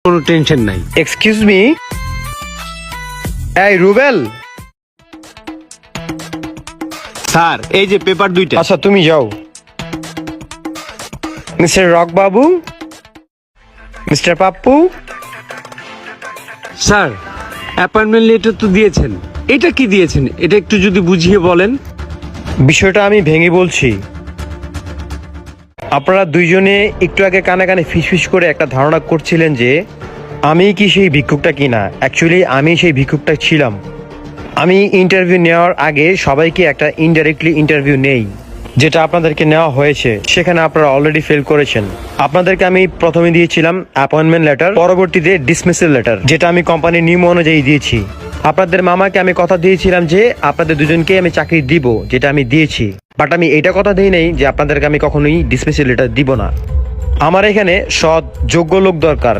কোনো টেনশন নাই। Excuse me, এই রুবেল। স্যার এই যে পেপার দুইটা। আচ্ছা তুমি যাও। মিস্টার রক বাবু, mister Pappu. Sir appointment letter তো দিয়েছেন, এটা কি দিয়েছেন এটা একটু যদি বুঝিয়ে বলেন। বিষয়টা আমি ভেঙে বলছি। আপনারা দুইজনে একটু আগে কানে কানে ফিসফিস করে একটা ধারণা করছিলেন যে আমি কি সেই ভিক্ষুকটা কিনা। অ্যাকচুয়ালি আমি সেই ভিক্ষুকটা ছিলাম। আমি ইন্টারভিউ নেওয়ার আগে সবাইকে একটা ইনডাইরেক্টলি ইন্টারভিউ নেই, যেটা আপনাদেরকে নেওয়া হয়েছে। সেখানে আপনারা অলরেডি ফেল করেছেন। আপনাদেরকে আমি প্রথমে দিয়েছিলাম অ্যাপয়েন্টমেন্ট লেটার, পরবর্তীতে ডিসমিসেল লেটার, যেটা আমি কোম্পানির নিয়ম অনুযায়ী দিয়েছি। আপনাদের মামাকে আমি কথা দিয়েছিলাম যে আপনাদের দুজনকে আমি চাকরি দিব, যেটা আমি দিয়েছি। বাট আমি এটা কথা দিই নাই যে আপনাদেরকে আমি কখনোই ডিসমিসেল লেটার দিব না। আমার এখানে সৎ যোগ্য লোক দরকার।